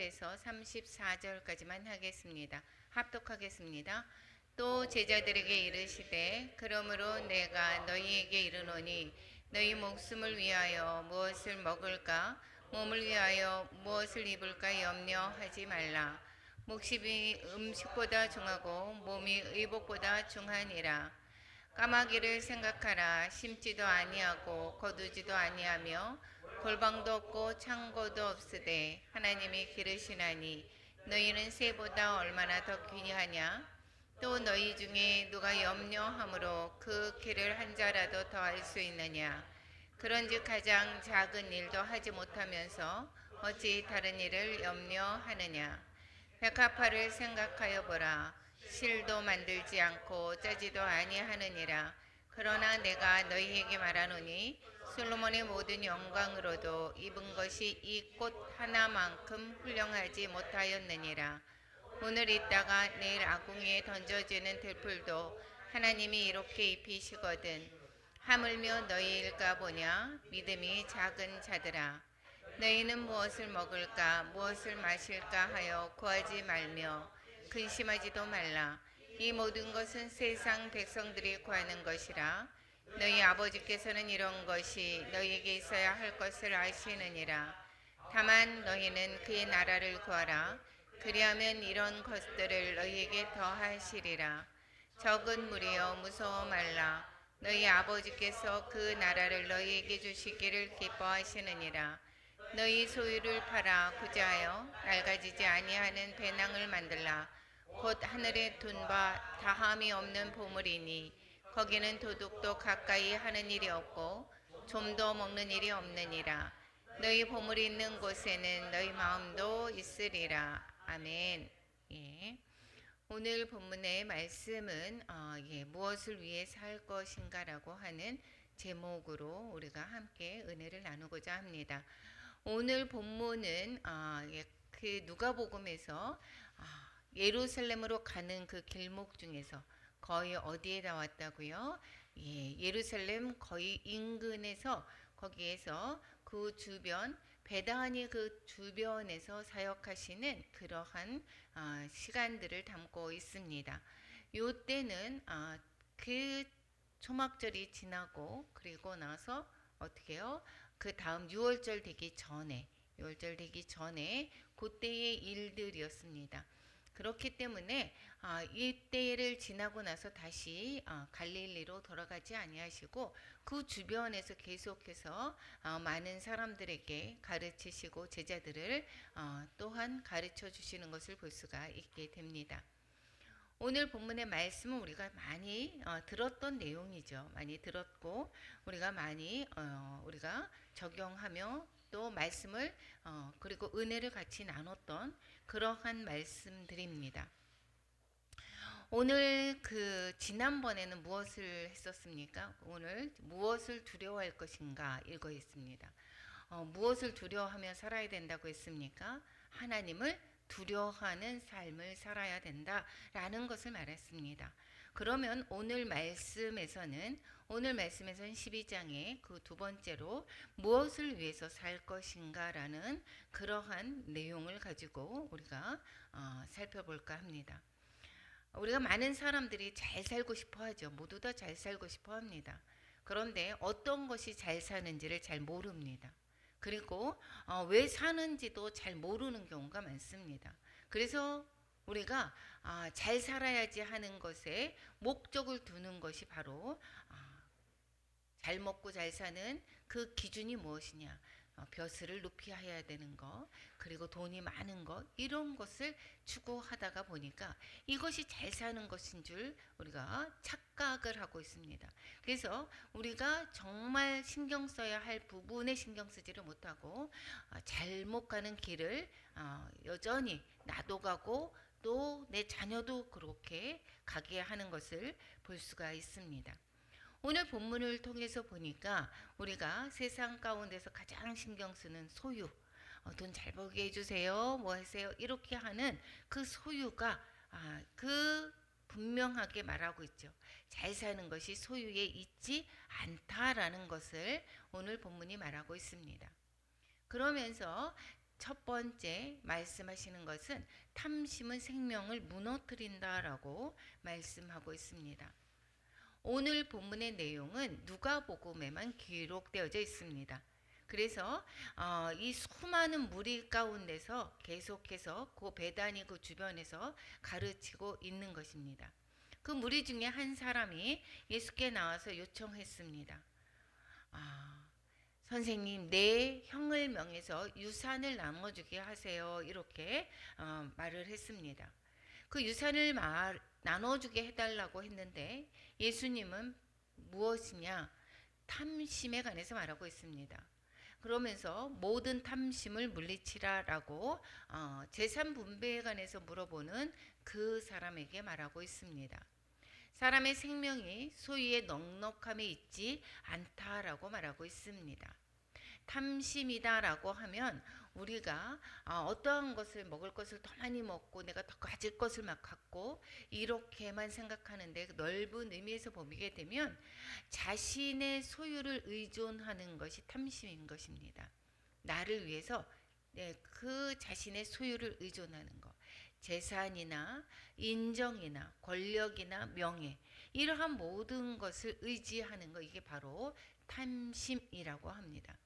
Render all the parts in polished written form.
30절에서 34절까지만 하겠습니다. 합독하겠습니다. 또 제자들에게 이르시되 그러므로 내가 너희에게 이르노니 너희 목숨을 위하여 무엇을 먹을까 몸을 위하여 무엇을 입을까 염려하지 말라. 목숨이 음식보다 중하고 몸이 의복보다 중하니라. 까마귀를 생각하라. 심지도 아니하고 거두지도 아니하며 골방도 없고 창고도 없으되 하나님이 기르시나니 너희는 새보다 얼마나 더 귀하냐. 또 너희 중에 누가 염려함으로 그 길을 한 자라도 더할 수 있느냐. 그런즉 가장 작은 일도 하지 못하면서 어찌 다른 일을 염려하느냐. 백합화를 생각하여 보라. 실도 만들지 않고 짜지도 아니하느니라. 그러나 내가 너희에게 말하노니 솔로몬의 모든 영광으로도 입은 것이 이 꽃 하나만큼 훌륭하지 못하였느니라. 오늘 있다가 내일 아궁이에 던져지는 들풀도 하나님이 이렇게 입히시거든. 하물며 너희일까 보냐. 믿음이 작은 자들아. 너희는 무엇을 먹을까 무엇을 마실까 하여 구하지 말며 근심하지도 말라. 이 모든 것은 세상 백성들이 구하는 것이라. 너희 아버지께서는 이런 것이 너희에게 있어야 할 것을 아시느니라. 다만 너희는 그의 나라를 구하라. 그리하면 이런 것들을 너희에게 더하시리라. 적은 무리여 무서워 말라. 너희 아버지께서 그 나라를 너희에게 주시기를 기뻐하시느니라. 너희 소유를 팔아 구제하여 낡아지지 아니하는 배낭을 만들라. 곧 하늘에 둔 바 다함이 없는 보물이니 거기는 도둑도 가까이 하는 일이 없고 좀도 먹는 일이 없느니라. 너희 보물이 있는 곳에는 너희 마음도 있으리라. 아멘. 예. 오늘 본문의 말씀은 무엇을 위해 살 것인가라고 하는 제목으로 우리가 함께 은혜를 나누고자 합니다. 오늘 본문은 그 누가복음에서 예루살렘으로 가는 그 길목 중에서 거의 어디에 나왔다고요? 예루살렘 거의 인근에서 거기에서 그 주변 베다니 그 주변에서 사역하시는 그러한 시간들을 담고 있습니다. 요때는 그 초막절이 지나고 그리고 나서 어떻게요? 그 다음 6월절 되기 전에 그때의 일들이었습니다. 그렇기 때문에 이때를 지나고 나서 다시 갈릴리로 돌아가지 아니하시고 그 주변에서 계속해서 많은 사람들에게 가르치시고 제자들을 또한 가르쳐 주시는 것을 볼 수가 있게 됩니다. 오늘 본문의 말씀은 우리가 많이 들었던 내용이죠. 많이 들었고 우리가 많이 우리가 적용하며 또 말씀을 그리고 은혜를 같이 나눴던 그러한 말씀들입니다. 오늘 그 지난번에는 무엇을 했었습니까? 오늘 무엇을 두려워할 것인가 읽어있습니다. 무엇을 두려워하며 살아야 된다고 했습니까? 하나님을 두려워하는 삶을 살아야 된다라는 것을 말했습니다. 그러면 오늘 말씀에서는 12장의 그 두 번째로 무엇을 위해서 살 것인가라는 그러한 내용을 가지고 우리가 살펴볼까 합니다. 우리가 많은 사람들이 잘 살고 싶어 하죠. 모두 다 잘 살고 싶어 합니다. 그런데 어떤 것이 잘 사는지를 잘 모릅니다. 그리고 왜 사는지도 잘 모르는 경우가 많습니다. 그래서 우리가 잘 살아야지 하는 것에 목적을 두는 것이 바로 잘 먹고 잘 사는 그 기준이 무엇이냐. 벼슬을 높이 해야 되는 것, 그리고 돈이 많은 것, 이런 것을 추구하다가 보니까 이것이 잘 사는 것인 줄 우리가 착각을 하고 있습니다. 그래서 우리가 정말 신경 써야 할 부분에 신경 쓰지를 못하고 잘못 가는 길을 여전히 나도 가고 또 내 자녀도 그렇게 가게 하는 것을 볼 수가 있습니다. 오늘 본문을 통해서 보니까 우리가 세상 가운데서 가장 신경 쓰는 소유, 돈 잘 벌게 해주세요, 뭐 하세요, 이렇게 하는 그 소유가 그 분명하게 말하고 있죠. 잘 사는 것이 소유에 있지 않다라는 것을 오늘 본문이 말하고 있습니다. 그러면서 첫 번째 말씀하시는 것은 탐심은 생명을 무너뜨린다라고 말씀하고 있습니다. 오늘 본문의 내용은 누가복음에만 기록되어져 있습니다. 그래서 이 수많은 무리 가운데서 계속해서 그 베다니 그 주변에서 가르치고 있는 것입니다. 그 무리 중에 한 사람이 예수께 나와서 요청했습니다. 선생님, 내 형을 명해서 유산을 나눠주게 하세요. 이렇게 말을 했습니다. 그 유산을 나눠주게 해달라고 했는데 예수님은 무엇이냐? 탐심에 관해서 말하고 있습니다. 그러면서 모든 탐심을 물리치라라고 재산 분배에 관해서 물어보는 그 사람에게 말하고 있습니다. 사람의 생명이 소유의 넉넉함에 있지 않다라고 말하고 있습니다. 탐심이다라고 하면 우리가 어떠한 것을 먹을 것을 더 많이 먹고 내가 더 가질 것을 막 갖고 이렇게만 생각하는데 넓은 의미에서 보게 되면 자신의 소유를 의존하는 것이 탐심인 것입니다. 나를 위해서 그 자신의 소유를 의존하는 것, 재산이나 인정이나 권력이나 명예, 이러한 모든 것을 의지하는 것, 이게 바로 탐심이라고 합니다.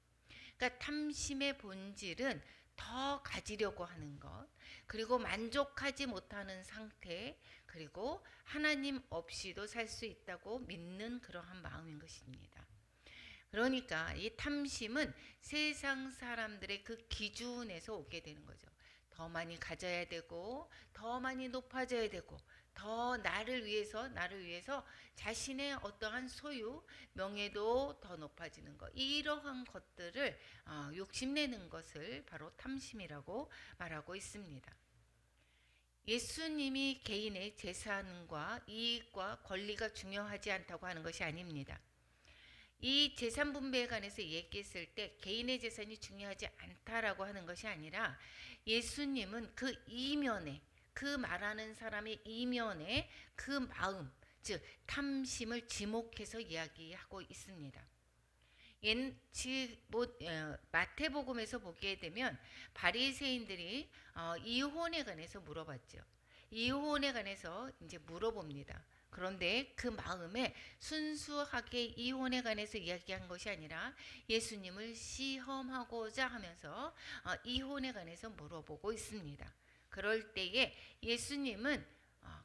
그러니까 탐심의 본질은 더 가지려고 하는 것, 그리고 만족하지 못하는 상태, 그리고 하나님 없이도 살 수 있다고 믿는 그러한 마음인 것입니다. 그러니까 이 탐심은 세상 사람들의 그 기준에서 오게 되는 거죠. 더 많이 가져야 되고, 더 많이 높아져야 되고, 더 나를 위해서 자신의 어떠한 소유, 명예도 더 높아지는 것, 이러한 것들을 욕심내는 것을 바로 탐심이라고 말하고 있습니다. 예수님이 개인의 재산과 이익과 권리가 중요하지 않다고 하는 것이 아닙니다. 이 재산 분배에 관해서 얘기했을 때 개인의 재산이 중요하지 않다라고 하는 것이 아니라 예수님은 그 이면에, 그 말하는 사람의 이면에 그 마음, 즉 탐심을 지목해서 이야기하고 있습니다. 마태복음에서 보게 되면 바리새인들이 이혼에 관해서 물어봤죠. 이혼에 관해서 이제 물어봅니다. 그런데 그 마음에 순수하게 이혼에 관해서 이야기한 것이 아니라 예수님을 시험하고자 하면서 이혼에 관해서 물어보고 있습니다. 그럴 때에 예수님은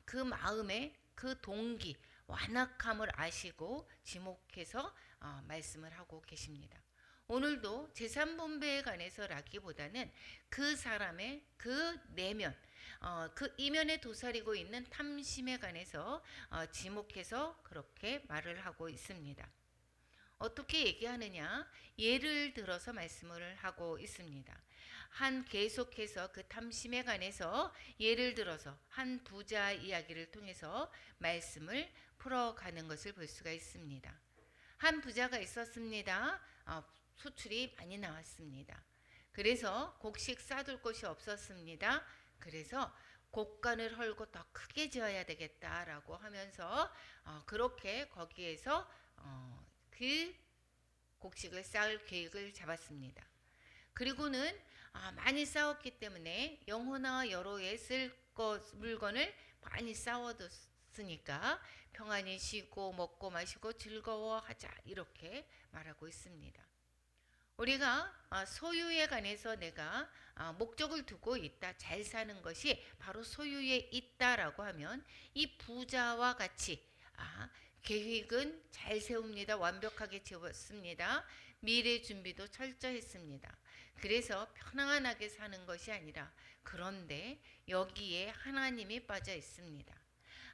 그 마음에 그 동기, 완악함을 아시고 지목해서 말씀을 하고 계십니다. 오늘도 재산 분배에 관해서라기보다는 그 사람의 그 내면, 그 이면에 도사리고 있는 탐심에 관해서 지목해서 그렇게 말을 하고 있습니다. 어떻게 얘기하느냐? 예를 들어서 말씀을 하고 있습니다. 계속해서 그 탐심에 관해서 예를 들어서 한 부자 이야기를 통해서 말씀을 풀어가는 것을 볼 수가 있습니다. 한 부자가 있었습니다. 수출이 많이 나왔습니다. 그래서 곡식 쌓아둘 곳이 없었습니다. 그래서 곡간을 헐고 더 크게 지어야 되겠다라고 하면서 그렇게 거기에서 그 곡식을 쌓을 계획을 잡았습니다. 그리고는 많이 쌓았기 때문에 영혼과 여로에 쓸 물건을 많이 쌓아뒀으니까 평안히 쉬고 먹고 마시고 즐거워하자, 이렇게 말하고 있습니다. 우리가 소유에 관해서 내가 목적을 두고 있다, 잘 사는 것이 바로 소유에 있다라고 하면 이 부자와 같이 계획은 잘 세웁니다. 완벽하게 세웠습니다. 미래 준비도 철저했습니다. 그래서 편안하게 사는 것이 아니라, 그런데 여기에 하나님이 빠져 있습니다.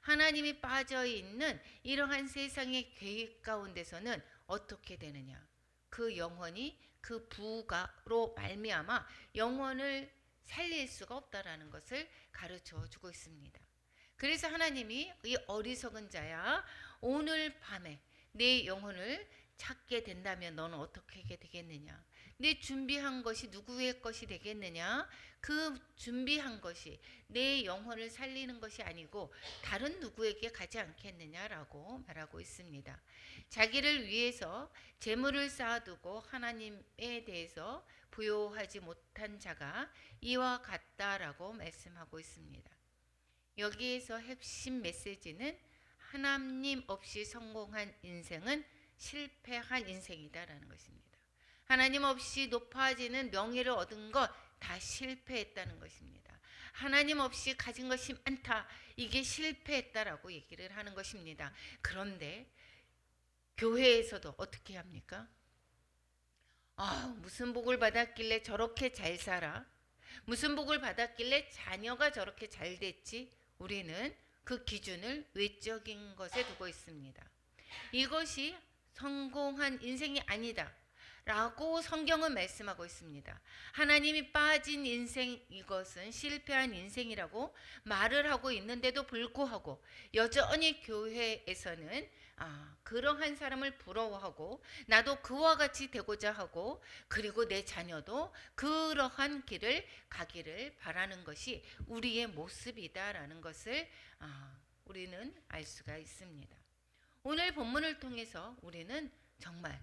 하나님이 빠져 있는 이러한 세상의 계획 가운데서는 어떻게 되느냐? 그 영혼이 그 부가로 말미암아 영혼을 살릴 수가 없다라는 것을 가르쳐 주고 있습니다. 그래서 하나님이 이 어리석은 자야, 오늘 밤에 내 영혼을 찾게 된다면 너는 어떻게 하게 되겠느냐? 내 준비한 것이 누구의 것이 되겠느냐? 그 준비한 것이 내 영혼을 살리는 것이 아니고 다른 누구에게 가지 않겠느냐라고 말하고 있습니다. 자기를 위해서 재물을 쌓아두고 하나님에 대해서 부요하지 못한 자가 이와 같다라고 말씀하고 있습니다. 여기에서 핵심 메시지는 하나님 없이 성공한 인생은 실패한 인생이다라는 것입니다. 하나님 없이 높아지는 명예를 얻은 것 다 실패했다는 것입니다. 하나님 없이 가진 것이 많다. 이게 실패했다라고 얘기를 하는 것입니다. 그런데 교회에서도 어떻게 합니까? 무슨 복을 받았길래 저렇게 잘 살아? 무슨 복을 받았길래 자녀가 저렇게 잘 됐지? 우리는 그 기준을 외적인 것에 두고 있습니다. 이것이 성공한 인생이 아니다 라고 성경은 말씀하고 있습니다. 하나님이 빠진 인생, 이것은 실패한 인생이라고 말을 하고 있는데도 불구하고 여전히 교회에서는 그러한 사람을 부러워하고 나도 그와 같이 되고자 하고 그리고 내 자녀도 그러한 길을 가기를 바라는 것이 우리의 모습이다라는 것을 우리는 알 수가 있습니다. 오늘 본문을 통해서 우리는 정말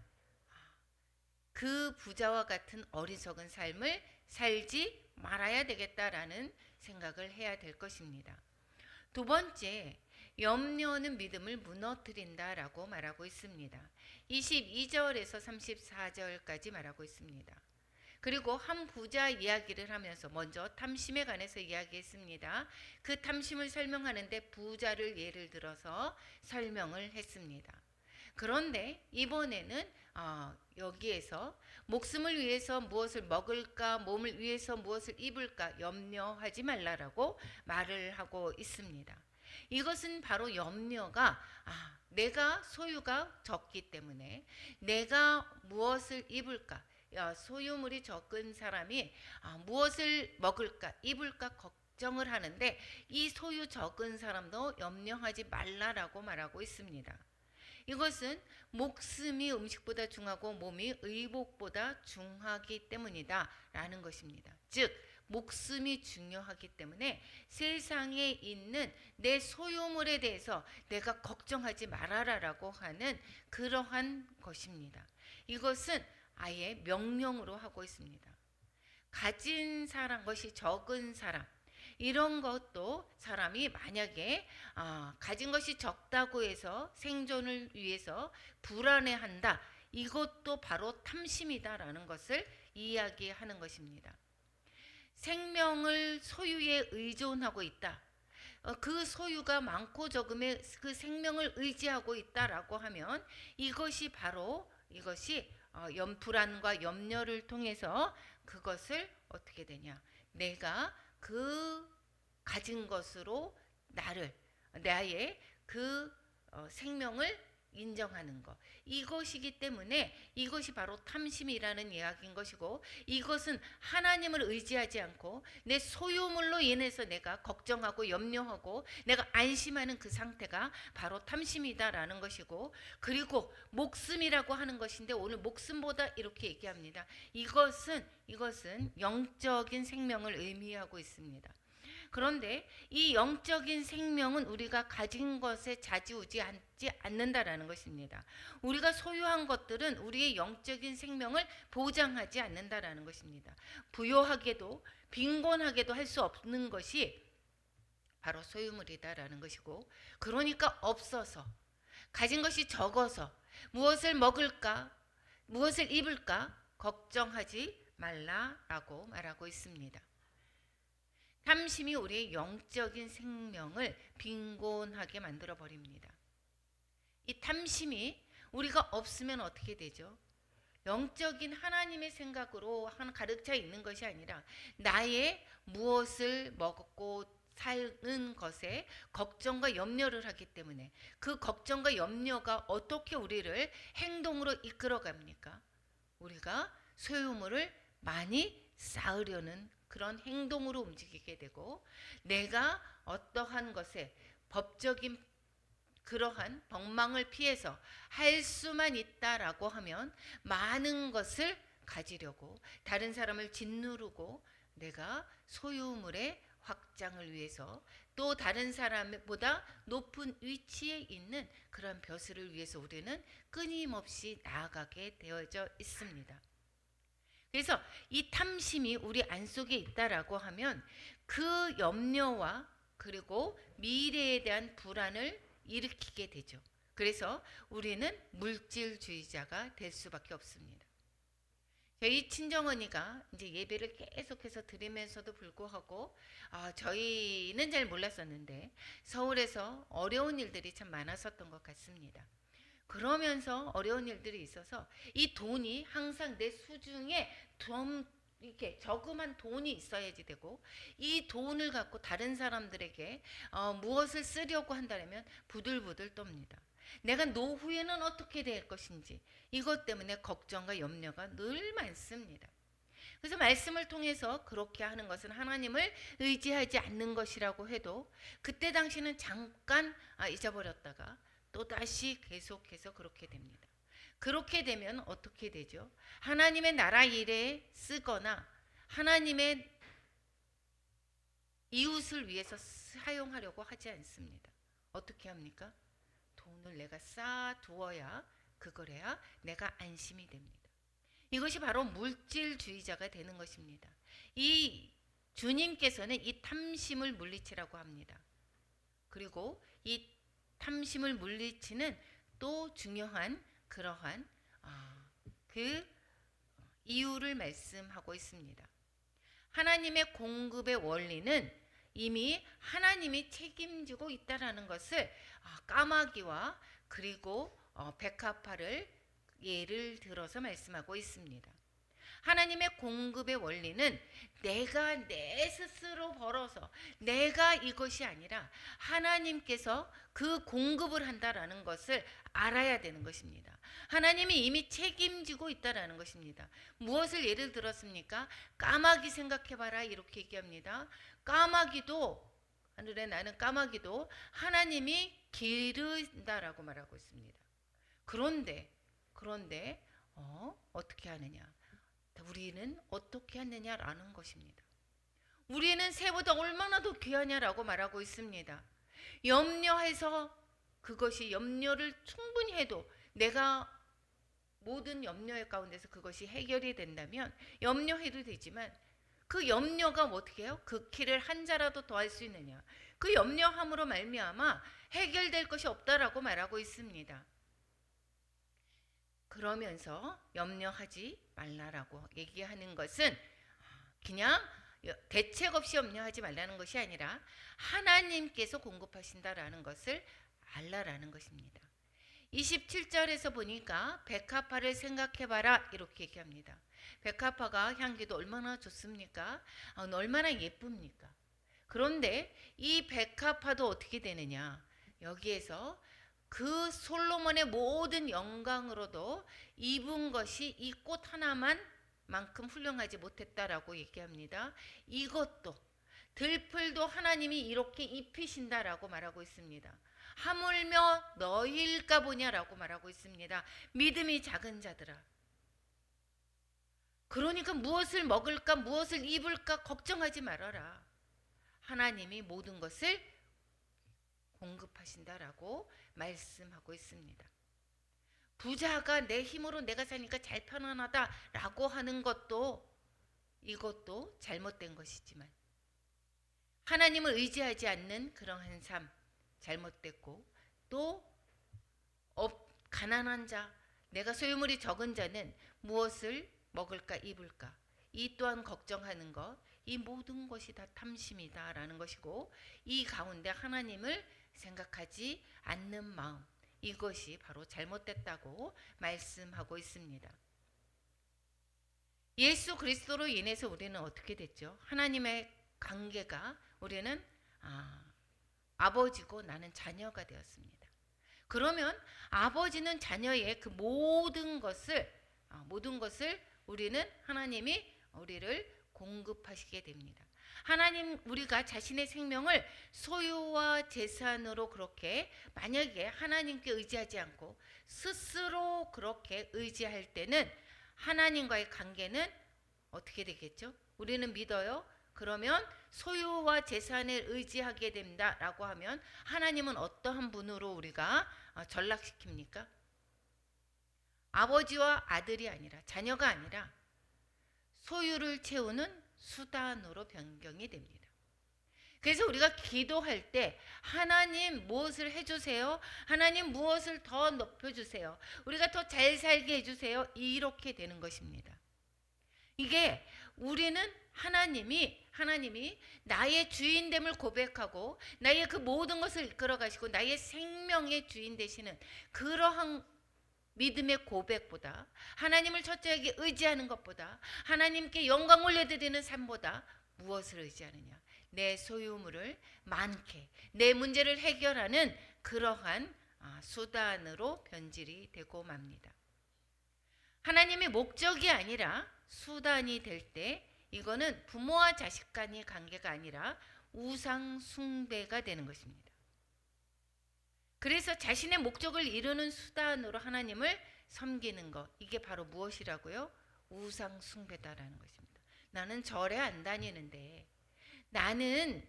그 부자와 같은 어리석은 삶을 살지 말아야 되겠다라는 생각을 해야 될 것입니다. 두 번째, 염려는 믿음을 무너뜨린다라고 말하고 있습니다. 22절에서 34절까지 말하고 있습니다. 그리고 한 부자 이야기를 하면서 먼저 탐심에 관해서 이야기했습니다. 그 탐심을 설명하는데 부자를 예를 들어서 설명을 했습니다. 그런데 이번에는 여기에서 목숨을 위해서 무엇을 먹을까, 몸을 위해서 무엇을 입을까 염려하지 말라라고 말을 하고 있습니다. 이것은 바로 염려가 내가 소유가 적기 때문에 내가 무엇을 입을까, 소유물이 적은 사람이 무엇을 먹을까, 입을까 걱정을 하는데 이 소유 적은 사람도 염려하지 말라라고 말하고 있습니다. 이것은 목숨이 음식보다 중하고 몸이 의복보다 중하기 때문이다 라는 것입니다. 즉 목숨이 중요하기 때문에 세상에 있는 내 소유물에 대해서 내가 걱정하지 말아라라고 하는 그러한 것입니다. 이것은 아예 명령으로 하고 있습니다. 가진 사람, 것이 적은 사람, 이런 것도 사람이 만약에 가진 것이 적다고 해서 생존을 위해서 불안해한다. 이것도 바로 탐심이다라는 것을 이야기하는 것입니다. 생명을 소유에 의존하고 있다. 그 소유가 많고 적음에 그 생명을 의지하고 있다라고 하면 이것이 바로 불안과 염려를 통해서 그것을 어떻게 되냐? 내가 그 가진 것으로 나의 그 생명을 인정하는 것, 이것이기 때문에 이것이 바로 탐심이라는 이야기인 것이고, 이것은 하나님을 의지하지 않고 내 소유물로 인해서 내가 걱정하고 염려하고 내가 안심하는 그 상태가 바로 탐심이다라는 것이고, 그리고 목숨이라고 하는 것인데 오늘 목숨보다 이렇게 얘기합니다. 이것은 영적인 생명을 의미하고 있습니다. 그런데 이 영적인 생명은 우리가 가진 것에 좌지우지하지 않는다라는 것입니다. 우리가 소유한 것들은 우리의 영적인 생명을 보장하지 않는다라는 것입니다. 부요하게도 빈곤하게도 할 수 없는 것이 바로 소유물이다라는 것이고, 그러니까 없어서 가진 것이 적어서 무엇을 먹을까, 무엇을 입을까 걱정하지 말라라고 말하고 있습니다. 탐심이 우리의 영적인 생명을 빈곤하게 만들어 버립니다. 이 탐심이 우리가 없으면 어떻게 되죠? 영적인 하나님의 생각으로 가득 있는 것이 아니라 나의 무엇을 먹고 사는 것에 걱정과 염려를 하기 때문에 그 걱정과 염려가 어떻게 우리를 행동으로 이끌어 갑니까? 우리가 소유물을 많이 쌓으려는 그런 행동으로 움직이게 되고, 내가 어떠한 것에 법적인 그러한 법망을 피해서 할 수만 있다라고 하면 많은 것을 가지려고 다른 사람을 짓누르고 내가 소유물의 확장을 위해서 또 다른 사람보다 높은 위치에 있는 그런 벼슬을 위해서 우리는 끊임없이 나아가게 되어져 있습니다. 그래서 이 탐심이 우리 안 속에 있다라고 하면 그 염려와 그리고 미래에 대한 불안을 일으키게 되죠. 그래서 우리는 물질주의자가 될 수밖에 없습니다. 저희 친정언니가 이제 예배를 계속해서 드리면서도 불구하고 저희는 잘 몰랐었는데 서울에서 어려운 일들이 참 많았었던 것 같습니다. 그러면서 어려운 일들이 있어서 이 돈이 항상 내 수중에 좀 이렇게 저금한 돈이 있어야지 되고, 이 돈을 갖고 다른 사람들에게 무엇을 쓰려고 한다면 부들부들 떱니다. 내가 노후에는 어떻게 될 것인지 이것 때문에 걱정과 염려가 늘 많습니다. 그래서 말씀을 통해서 그렇게 하는 것은 하나님을 의지하지 않는 것이라고 해도 그때 당시는 잠깐 잊어버렸다가 또다시 계속해서 그렇게 됩니다. 그렇게 되면 어떻게 되죠? 하나님의 나라 일에 쓰거나 하나님의 이웃을 위해서 사용하려고 하지 않습니다. 어떻게 합니까? 돈을 내가 쌓아두어야, 그걸 해야 내가 안심이 됩니다. 이것이 바로 물질주의자가 되는 것입니다. 이 주님께서는 이 탐심을 물리치라고 합니다. 그리고 이 탐심을 물리치는 또 중요한 그러한 그 이유를 말씀하고 있습니다. 하나님의 공급의 원리는 이미 하나님이 책임지고 있다라는 것을 까마귀와 그리고 백합화를 예를 들어서 말씀하고 있습니다. 하나님의 공급의 원리는 내가 내 스스로 벌어서 내가 이것이 아니라 하나님께서 그 공급을 한다라는 것을 알아야 되는 것입니다. 하나님이 이미 책임지고 있다라는 것입니다. 무엇을 예를 들었습니까? 까마귀 생각해봐라 이렇게 얘기합니다. 까마귀도, 하늘에 나는 까마귀도 하나님이 기른다라고 말하고 있습니다. 그런데 어떻게 하느냐? 우리는 어떻게 하느냐라는 것입니다. 우리는 새보다 얼마나 더 귀하냐라고 말하고 있습니다. 염려해서 그것이 염려를 충분히 해도 내가 모든 염려의 가운데서 그것이 해결이 된다면 염려해도 되지만 그 염려가 어떻게 해요? 그 키를 한 자라도 더 할 수 있느냐? 그 염려함으로 말미암아 해결될 것이 없다라고 말하고 있습니다. 그러면서 염려하지 말라라고 얘기하는 것은 그냥 대책 없이 염려하지 말라는 것이 아니라 하나님께서 공급하신다라는 것을 알라라는 것입니다. 27절에서 보니까 백합화를 생각해봐라 이렇게 얘기합니다. 백합화가 향기도 얼마나 좋습니까? 얼마나 예쁩니까? 그런데 이 백합화도 어떻게 되느냐? 여기에서 그 솔로몬의 모든 영광으로도 입은 것이 이 꽃 하나만 만큼 훌륭하지 못했다라고 얘기합니다. 이것도 들풀도 하나님이 이렇게 입히신다라고 말하고 있습니다. 하물며 너희일까 보냐라고 말하고 있습니다. 믿음이 작은 자들아. 그러니까 무엇을 먹을까 무엇을 입을까 걱정하지 말아라. 하나님이 모든 것을 공급하신다라고 말씀하고 있습니다. 부자가 내 힘으로 내가 사니까 잘 편안하다라고 하는 것도 이것도 잘못된 것이지만 하나님을 의지하지 않는 그러한 삶 잘못됐고, 또 가난한 자, 내가 소유물이 적은 자는 무엇을 먹을까 입을까 이 또한 걱정하는 것, 이 모든 것이 다 탐심이다라는 것이고, 이 가운데 하나님을 생각하지 않는 마음, 이것이 바로 잘못됐다고 말씀하고 있습니다. 예수 그리스도로 인해서 우리는 어떻게 됐죠? 하나님의 관계가 우리는 아버지고 나는 자녀가 되었습니다. 그러면 아버지는 자녀의 그 모든 것을 우리는 하나님이 우리를 공급하시게 됩니다. 하나님, 우리가 자신의 생명을 소유와 재산으로 그렇게 만약에 하나님께 의지하지 않고 스스로 그렇게 의지할 때는 하나님과의 관계는 어떻게 되겠죠? 우리는 믿어요. 그러면 소유와 재산을 의지하게 된다라고 하면 하나님은 어떠한 분으로 우리가 전락시킵니까? 아버지와 아들이 아니라, 자녀가 아니라 소유를 채우는 수단으로 변경이 됩니다. 그래서 우리가 기도할 때 하나님 무엇을 해주세요? 하나님 무엇을 더 높여주세요? 우리가 더 잘 살게 해주세요? 이렇게 되는 것입니다. 이게 우리는 하나님이 나의 주인됨을 고백하고 나의 그 모든 것을 이끌어 가시고 나의 생명의 주인 되시는 그러한 믿음의 고백보다, 하나님을 철저하게 의지하는 것보다, 하나님께 영광 올려드리는 삶보다 무엇을 의지하느냐? 내 소유물을 많게, 내 문제를 해결하는 그러한 수단으로 변질이 되고 맙니다. 하나님의 목적이 아니라 수단이 될 때 이거는 부모와 자식 간의 관계가 아니라 우상 숭배가 되는 것입니다. 그래서 자신의 목적을 이루는 수단으로 하나님을 섬기는 것, 이게 바로 무엇이라고요? 우상 숭배다라는 것입니다. 나는 절에 안 다니는데, 나는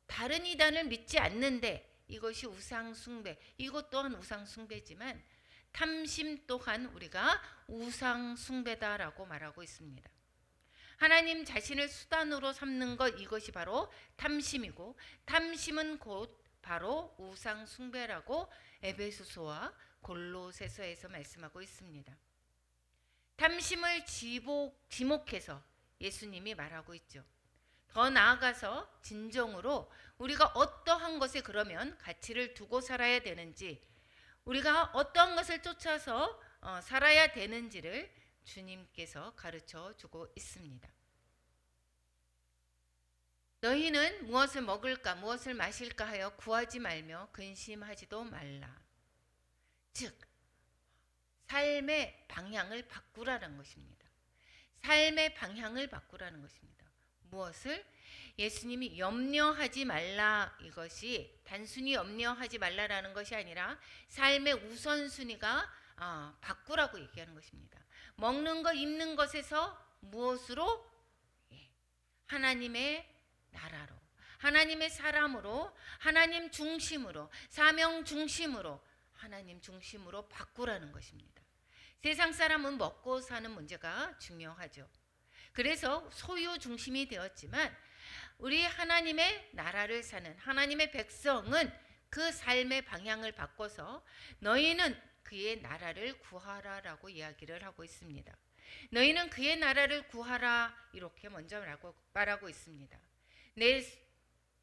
다른 이단을 믿지 않는데, 이것이 우상 숭배, 이것 또한 우상 숭배지만 탐심 또한 우리가 우상 숭배다라고 말하고 있습니다. 하나님 자신을 수단으로 삼는 것, 이것이 바로 탐심이고, 탐심은 곧 바로 우상 숭배라고 에베소서와 골로새서에서 말씀하고 있습니다. 탐심을 지목해서 예수님이 말하고 있죠. 더 나아가서 진정으로 우리가 어떠한 것에 그러면 가치를 두고 살아야 되는지, 우리가 어떠한 것을 쫓아서 살아야 되는지를 주님께서 가르쳐 주고 있습니다. 너희는 무엇을 먹을까 무엇을 마실까 하여 구하지 말며 근심하지도 말라. 즉 삶의 방향을 바꾸라는 것입니다. 삶의 방향을 바꾸라는 것입니다. 무엇을? 예수님이 염려하지 말라, 이것이 단순히 염려하지 말라라는 것이 아니라 삶의 우선순위가 바꾸라고 얘기하는 것입니다. 먹는 것, 입는 것에서 무엇으로? 하나님의 나라로, 하나님의 사람으로, 하나님 중심으로, 사명 중심으로, 하나님 중심으로 바꾸라는 것입니다. 세상 사람은 먹고 사는 문제가 중요하죠. 그래서 소유 중심이 되었지만 우리 하나님의 나라를 사는 하나님의 백성은 그 삶의 방향을 바꿔서 너희는 그의 나라를 구하라라고 이야기를 하고 있습니다. 너희는 그의 나라를 구하라, 이렇게 먼저 말하고 있습니다. 내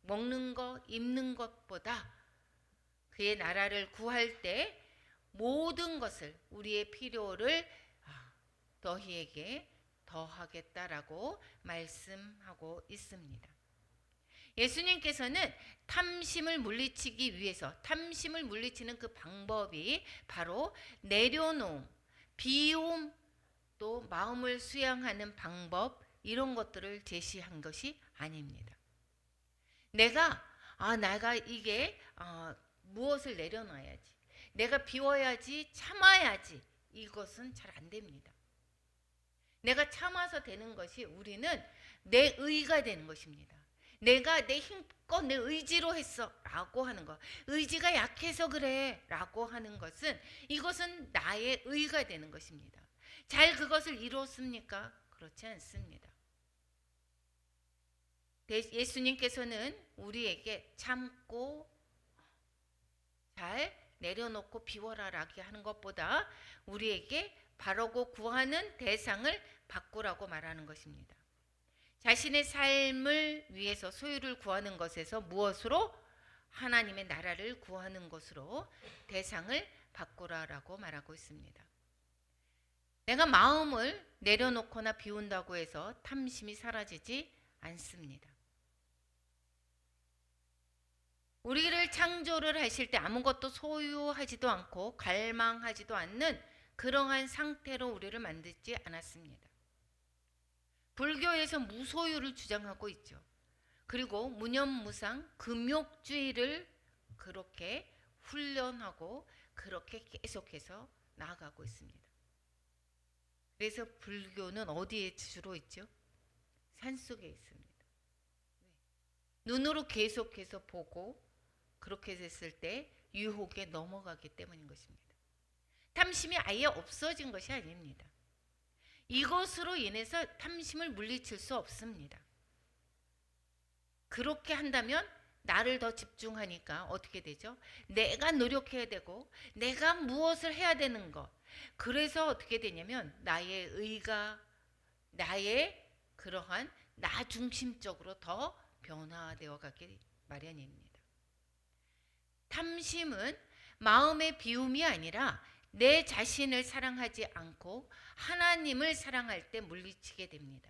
먹는 것, 입는 것보다 그의 나라를 구할 때 모든 것을, 우리의 필요를 너희에게 더하겠다라고 말씀하고 있습니다. 예수님께서는 탐심을 물리치기 위해서, 탐심을 물리치는 그 방법이 바로 내려놓음, 비움, 또 마음을 수양하는 방법, 이런 것들을 제시한 것이 아닙니다. 내가 이게 무엇을 내려놔야지, 내가 비워야지, 참아야지, 이것은 잘 안 됩니다. 내가 참아서 되는 것이, 우리는 내 의가 되는 것입니다. 내가 내 힘껏 내 의지로 했어 라고 하는 것, 의지가 약해서 그래 라고 하는 것은, 이것은 나의 의가 되는 것입니다. 잘 그것을 이뤘습니까? 그렇지 않습니다. 예수님께서는 우리에게 참고 잘 내려놓고 비워라라고 하는 것보다 우리에게 바르고 구하는 대상을 바꾸라고 말하는 것입니다. 자신의 삶을 위해서 소유를 구하는 것에서 무엇으로? 하나님의 나라를 구하는 것으로 대상을 바꾸라라고 말하고 있습니다. 내가 마음을 내려놓거나 비운다고 해서 탐심이 사라지지 않습니다. 우리를 창조를 하실 때 아무것도 소유하지도 않고 갈망하지도 않는 그러한 상태로 우리를 만들지 않았습니다. 불교에서 무소유를 주장하고 있죠. 그리고 무념무상, 금욕주의를 그렇게 훈련하고 그렇게 계속해서 나아가고 있습니다. 그래서 불교는 어디에 주로 있죠? 산속에 있습니다. 눈으로 계속해서 보고 그렇게 됐을 때 유혹에 넘어가기 때문인 것입니다. 탐심이 아예 없어진 것이 아닙니다. 이것으로 인해서 탐심을 물리칠 수 없습니다. 그렇게 한다면 나를 더 집중하니까 어떻게 되죠? 내가 노력해야 되고 내가 무엇을 해야 되는 것. 그래서 어떻게 되냐면 나의 의가 나의 그러한 나 중심적으로 더 변화되어 가기 마련입니다. 탐심은 마음의 비움이 아니라 내 자신을 사랑하지 않고 하나님을 사랑할 때 물리치게 됩니다.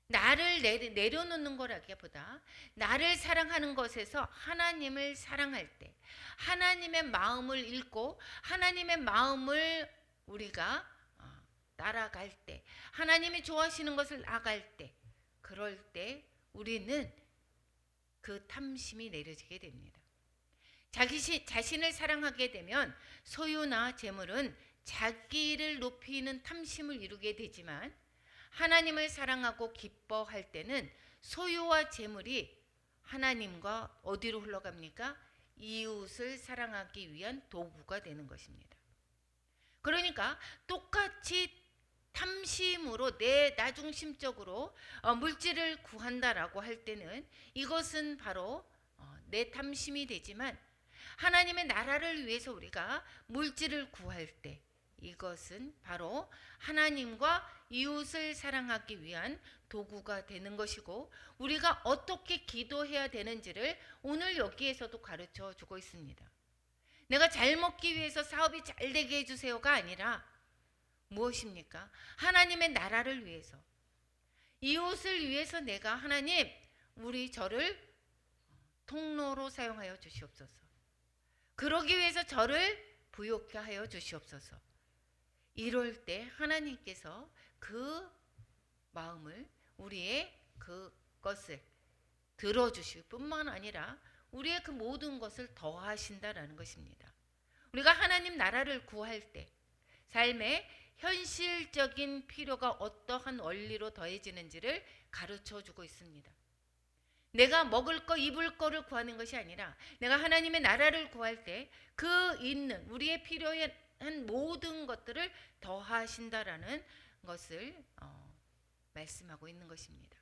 나를 내려놓는 거라기보다 나를 사랑하는 것에서 하나님을 사랑할 때, 하나님의 마음을 읽고 하나님의 마음을 우리가 따라갈 때, 하나님이 좋아하시는 것을 나갈 때, 그럴 때 우리는 그 탐심이 내려지게 됩니다. 자신을 사랑하게 되면 소유나 재물은 자기를 높이는 탐심을 이루게 되지만, 하나님을 사랑하고 기뻐할 때는 소유와 재물이 하나님과 어디로 흘러갑니까? 이웃을 사랑하기 위한 도구가 되는 것입니다. 그러니까 똑같이 탐심으로 내 나중심적으로 물질을 구한다라고 할 때는 이것은 바로 내 탐심이 되지만, 하나님의 나라를 위해서 우리가 물질을 구할 때 이것은 바로 하나님과 이웃을 사랑하기 위한 도구가 되는 것이고, 우리가 어떻게 기도해야 되는지를 오늘 여기에서도 가르쳐 주고 있습니다. 내가 잘 먹기 위해서 사업이 잘 되게 해주세요가 아니라 무엇입니까? 하나님의 나라를 위해서, 이웃을 위해서 내가 하나님 우리 저를 통로로 사용하여 주시옵소서. 그러기 위해서 저를 부욕케 하여 주시옵소서. 이럴 때 하나님께서 그 마음을, 우리의 그것을 들어주실 뿐만 아니라 우리의 그 모든 것을 더하신다라는 것입니다. 우리가 하나님 나라를 구할 때 삶의 현실적인 필요가 어떠한 원리로 더해지는지를 가르쳐 주고 있습니다. 내가 먹을 거 입을 거를 구하는 것이 아니라 내가 하나님의 나라를 구할 때 그 있는 우리의 필요한 모든 것들을 더하신다라는 것을 말씀하고 있는 것입니다.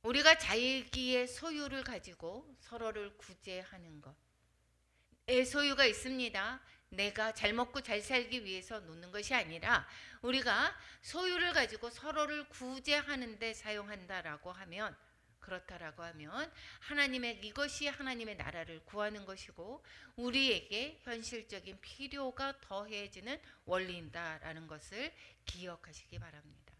우리가 자기의 소유를 가지고 서로를 구제하는 것, 내 소유가 있습니다. 내가 잘 먹고 잘 살기 위해서 놓는 것이 아니라 우리가 소유를 가지고 서로를 구제하는 데 사용한다라고 하면, 그렇다라고 하면 이것이 하나님의 나라를 구하는 것이고 우리에게 현실적인 필요가 더해지는 원리다라는 것을 기억하시기 바랍니다.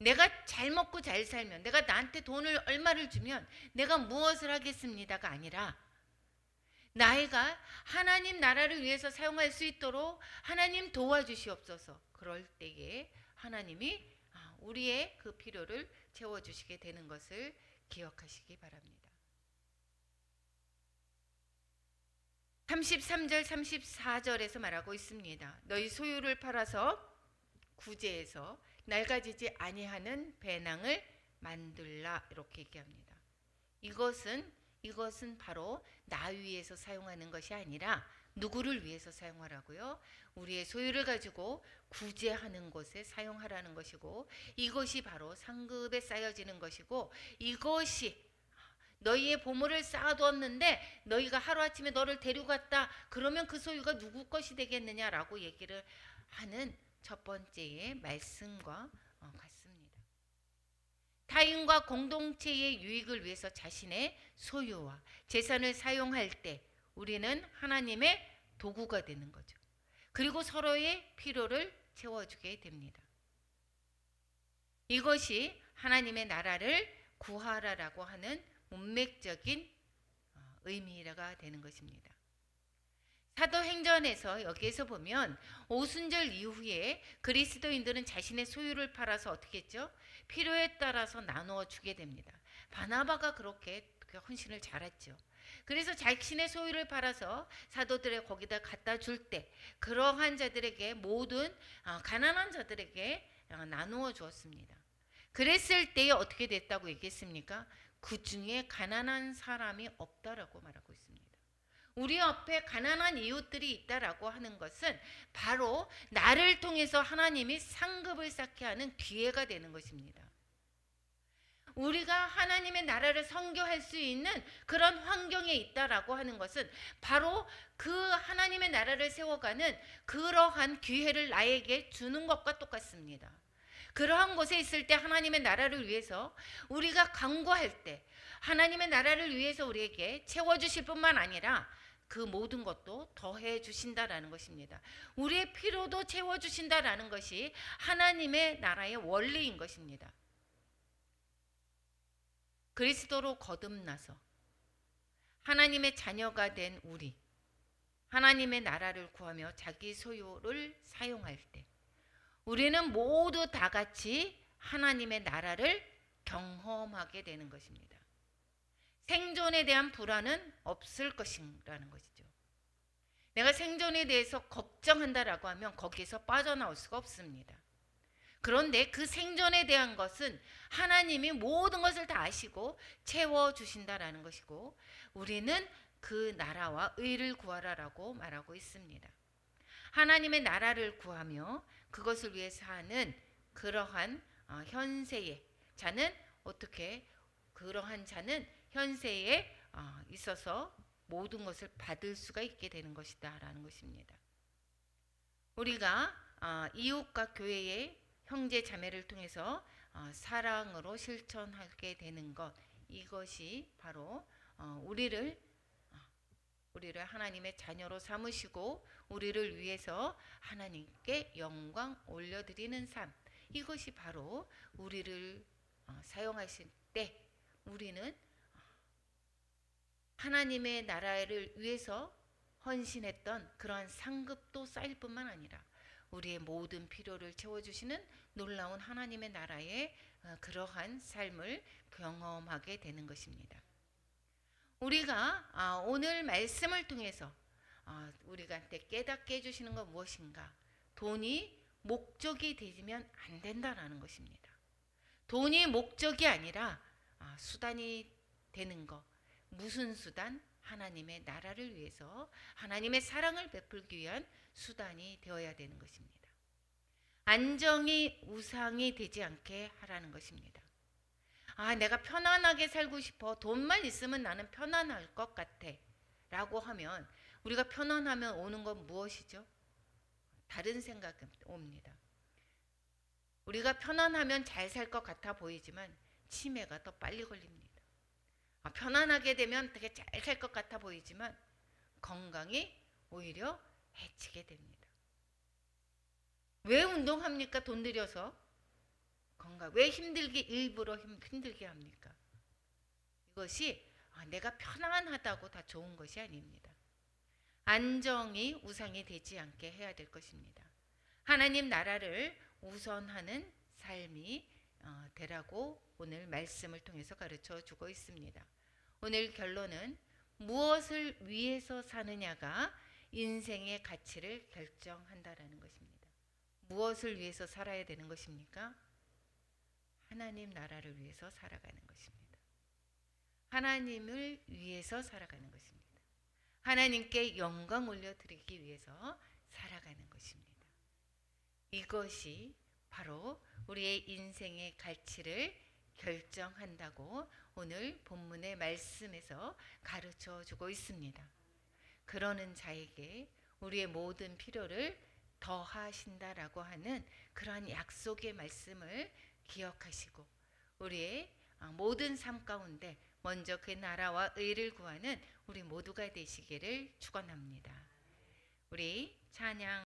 내가 잘 먹고 잘 살면, 내가 나한테 돈을 얼마를 주면 내가 무엇을 하겠습니다가 아니라 나이가 하나님 나라를 위해서 사용할 수 있도록 하나님 도와주시옵소서. 그럴 때에 하나님이 우리의 그 필요를 채워주시게 되는 것을 기억하시기 바랍니다. 33절 34절에서 말하고 있습니다. 너희 소유를 팔아서 구제해서 낡아지지 아니하는 배낭을 만들라, 이렇게 얘기합니다. 이것은 바로 나 위해서 사용하는 것이 아니라 누구를 위해서 사용하라고요? 우리의 소유를 가지고 구제하는 것에 사용하라는 것이고, 이것이 바로 상급에 쌓여지는 것이고, 이것이 너희의 보물을 쌓아두었는데 너희가 하루아침에 너를 데려갔다 그러면 그 소유가 누구 것이 되겠느냐라고 얘기를 하는 첫 번째의 말씀과 같습니다. 타인과 공동체의 유익을 위해서 자신의 소유와 재산을 사용할 때 우리는 하나님의 도구가 되는 거죠. 그리고 서로의 필요를 채워주게 됩니다. 이것이 하나님의 나라를 구하라라고 하는 문맥적인 의미가 되는 것입니다. 사도행전에서 여기에서 보면 오순절 이후에 그리스도인들은 자신의 소유를 팔아서 어떻게 했죠? 필요에 따라서 나누어 주게 됩니다. 바나바가 그렇게 헌신을 잘했죠. 그래서 자신의 소유를 팔아서 사도들의 거기다 갖다 줄 때 그러한 자들에게, 모든 가난한 자들에게 나누어 주었습니다. 그랬을 때에 어떻게 됐다고 얘기했습니까? 그 중에 가난한 사람이 없다라고 말하고 있습니다. 우리 옆에 가난한 이웃들이 있다라고 하는 것은 바로 나를 통해서 하나님이 상급을 쌓게 하는 기회가 되는 것입니다. 우리가 하나님의 나라를 선교할 수 있는 그런 환경에 있다라고 하는 것은 바로 그 하나님의 나라를 세워가는 그러한 기회를 나에게 주는 것과 똑같습니다. 그러한 곳에 있을 때 하나님의 나라를 위해서 우리가 간구할 때 하나님의 나라를 위해서 우리에게 채워주실 뿐만 아니라 그 모든 것도 더해 주신다라는 것입니다. 우리의 필요도 채워주신다라는 것이 하나님의 나라의 원리인 것입니다. 그리스도로 거듭나서 하나님의 자녀가 된 우리, 하나님의 나라를 구하며 자기 소유를 사용할 때 우리는 모두 다 같이 하나님의 나라를 경험하게 되는 것입니다. 생존에 대한 불안은 없을 것이라는 것이죠. 내가 생존에 대해서 걱정한다라고 하면 거기에서 빠져나올 수가 없습니다. 그런데 그 생존에 대한 것은 하나님이 모든 것을 다 아시고 채워주신다라는 것이고 우리는 그 나라와 의를 구하라라고 말하고 있습니다. 하나님의 나라를 구하며 그것을 위해서 하는 그러한 현세의 자는 어떻게 그러한 자는 현세에 있어서 모든 것을 받을 수가 있게 되는 것이다 라는 것입니다. 우리가 이웃과 교회의 형제 자매를 통해서 사랑으로 실천하게 되는 것 이것이 바로 우리를 하나님의 자녀로 삼으시고 우리를 위해서 하나님께 영광 올려드리는 삶 이것이 바로 우리를 사용하실 때 우리는 하나님의 나라를 위해서 헌신했던 그러한 상급도 쌓일 뿐만 아니라 우리의 모든 필요를 채워주시는 놀라운 하나님의 나라의 그러한 삶을 경험하게 되는 것입니다. 우리가 오늘 말씀을 통해서 우리가 깨닫게 해주시는 건 무엇인가? 돈이 목적이 되면 안 된다라는 것입니다. 돈이 목적이 아니라 수단이 되는 것. 무슨 수단? 하나님의 나라를 위해서 하나님의 사랑을 베풀기 위한 수단이 되어야 되는 것입니다. 안정이 우상이 되지 않게 하라는 것입니다. 내가 편안하게 살고 싶어. 돈만 있으면 나는 편안할 것 같아. 라고 하면 우리가 편안하면 오는 건 무엇이죠? 다른 생각이 옵니다. 우리가 편안하면 잘 살 것 같아 보이지만 치매가 더 빨리 걸립니다. 편안하게 되면 되게 잘 살 것 같아 보이지만 건강이 오히려 해치게 됩니다. 왜 운동합니까? 돈 들여서. 건강. 왜 일부러 힘들게 합니까? 이것이 내가 편안하다고 다 좋은 것이 아닙니다. 안정이 우상이 되지 않게 해야 될 것입니다. 하나님 나라를 우선하는 삶이 되라고 오늘 말씀을 통해서 가르쳐 주고 있습니다. 오늘 결론은 무엇을 위해서 사느냐가 인생의 가치를 결정한다라는 것입니다. 무엇을 위해서 살아야 되는 것입니까? 하나님 나라를 위해서 살아가는 것입니다. 하나님을 위해서 살아가는 것입니다. 하나님께 영광 올려드리기 위해서 살아가는 것입니다. 이것이 바로 우리의 인생의 가치를 결정한다고 오늘 본문의 말씀에서 가르쳐 주고 있습니다. 그러는 자에게 우리의 모든 필요를 더하신다라고 하는 그러한 약속의 말씀을 기억하시고 우리의 모든 삶 가운데 먼저 그 나라와 의를 구하는 우리 모두가 되시기를 축원합니다. 우리 찬양